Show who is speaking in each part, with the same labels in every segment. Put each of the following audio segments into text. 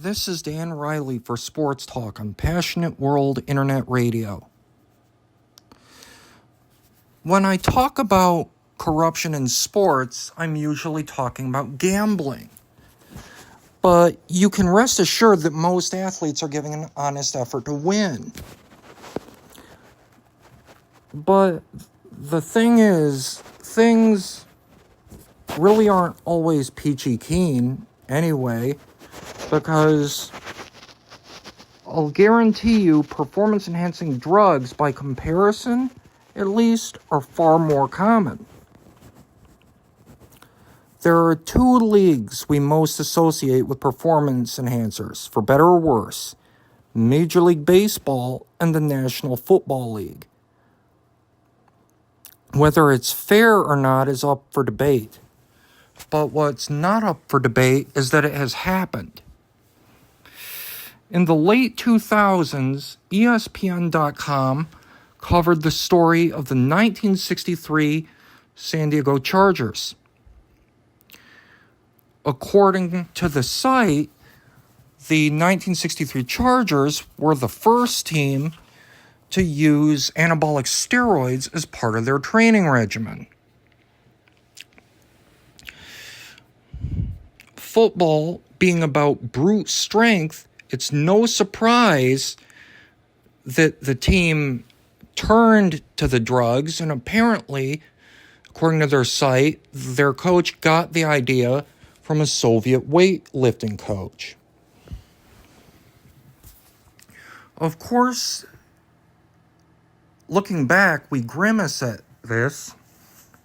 Speaker 1: This is Dan Riley for Sports Talk on Passionate World Internet Radio. When I talk about corruption in sports, I'm usually talking about gambling. But you can rest assured that most athletes are giving an honest effort to win. But the thing is, things really aren't always peachy keen anyway, because I'll guarantee you performance-enhancing drugs, by comparison, at least, are far more common. There are two leagues we most associate with performance enhancers, for better or worse: Major League Baseball and the National Football League. Whether it's fair or not is up for debate. But what's not up for debate is that it has happened. In the late 2000s, ESPN.com covered the story of the 1963 San Diego Chargers. According to the site, the 1963 Chargers were the first team to use anabolic steroids as part of their training regimen. Football being about brute strength, it's no surprise that the team turned to the drugs, and apparently, according to their site, their coach got the idea from a Soviet weightlifting coach. Of course, looking back, we grimace at this,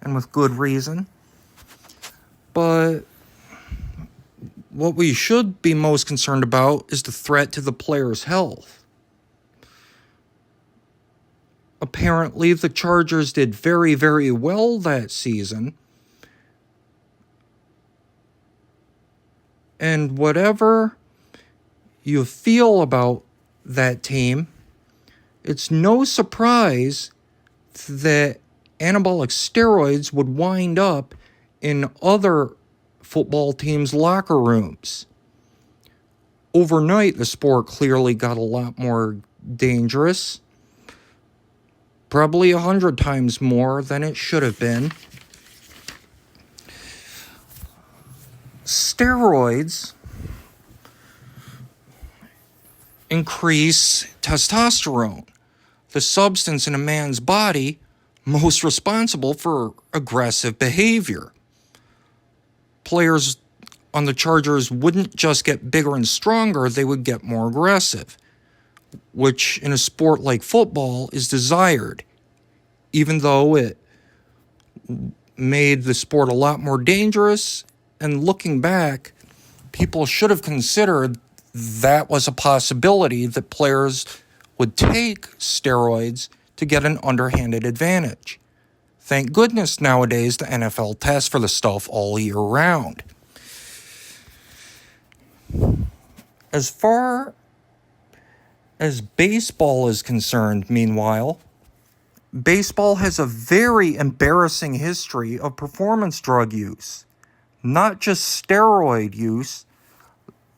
Speaker 1: and with good reason, but what we should be most concerned about is the threat to the player's health. Apparently, the Chargers did very, very well that season. And whatever you feel about that team, it's no surprise that anabolic steroids would wind up in other football teams' locker rooms. Overnight, the sport clearly got a lot more dangerous. Probably 100 times more than it should have been. Steroids increase testosterone, the substance in a man's body most responsible for aggressive behavior. Players on the Chargers wouldn't just get bigger and stronger, they would get more aggressive, which in a sport like football is desired, even though it made the sport a lot more dangerous. And looking back, people should have considered that was a possibility, that players would take steroids to get an underhanded advantage. Thank goodness nowadays the NFL tests for the stuff all year round. As far as baseball is concerned, meanwhile, baseball has a very embarrassing history of performance drug use. Not just steroid use.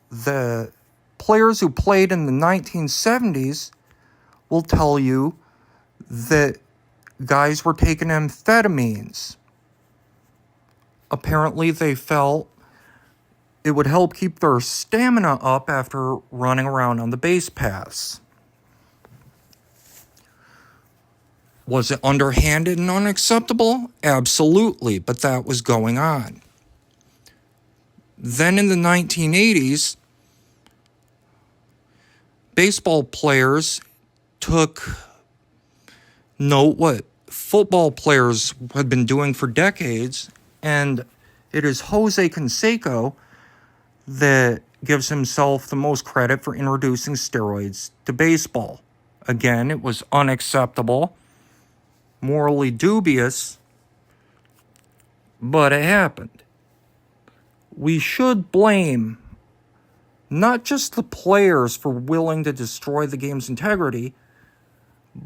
Speaker 1: The players who played in the 1970s will tell you that guys were taking amphetamines. Apparently, they felt it would help keep their stamina up after running around on the base paths. Was it underhanded and unacceptable? Absolutely, but that was going on. Then in the 1980s, baseball players took note what football players had been doing for decades, and it is Jose Canseco that gives himself the most credit for introducing steroids to baseball. Again, it was unacceptable, morally dubious, but it happened. We should blame not just the players for willing to destroy the game's integrity,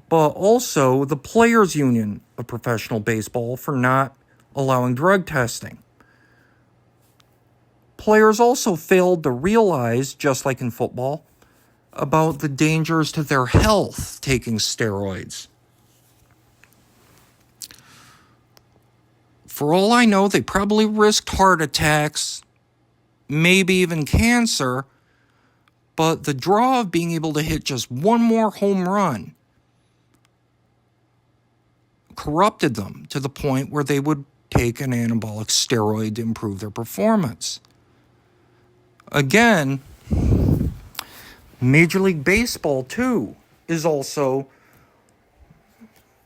Speaker 1: but also the Players Union of Professional Baseball for not allowing drug testing. Players also failed to realize, just like in football, about the dangers to their health taking steroids. For all I know, they probably risked heart attacks, maybe even cancer, but the draw of being able to hit just one more home run corrupted them to the point where they would take an anabolic steroid to improve their performance. Again, Major League Baseball, too, is also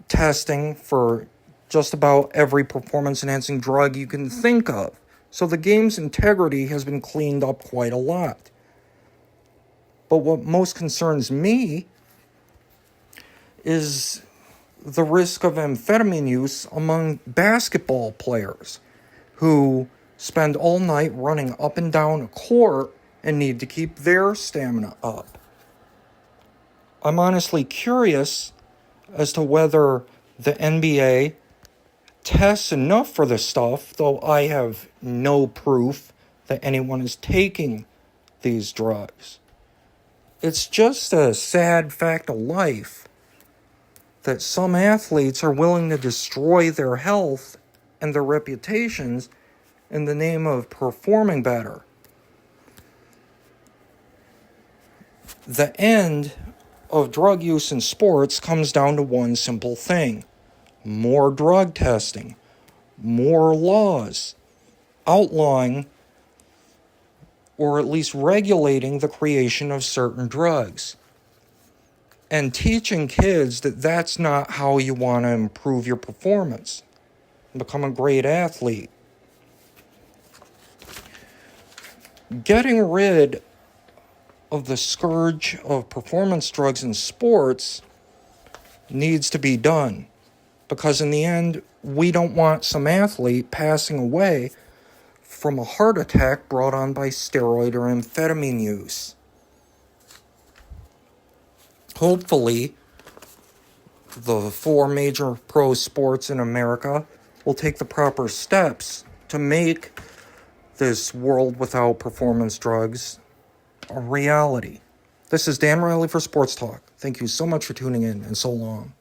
Speaker 1: testing for just about every performance-enhancing drug you can think of. So the game's integrity has been cleaned up quite a lot. But what most concerns me is the risk of amphetamine use among basketball players who spend all night running up and down a court and need to keep their stamina up. I'm honestly curious as to whether the NBA tests enough for this stuff, though I have no proof that anyone is taking these drugs. It's just a sad fact of life that some athletes are willing to destroy their health and their reputations in the name of performing better. The end of drug use in sports comes down to one simple thing: more drug testing, more laws outlawing or at least regulating the creation of certain drugs, and teaching kids that that's not how you want to improve your performance and become a great athlete. Getting rid of the scourge of performance drugs in sports needs to be done, because in the end, we don't want some athlete passing away from a heart attack brought on by steroid or amphetamine use. Hopefully, the 4 major pro sports in America will take the proper steps to make this world without performance drugs a reality. This is Dan Riley for Sports Talk. Thank you so much for tuning in, and so long.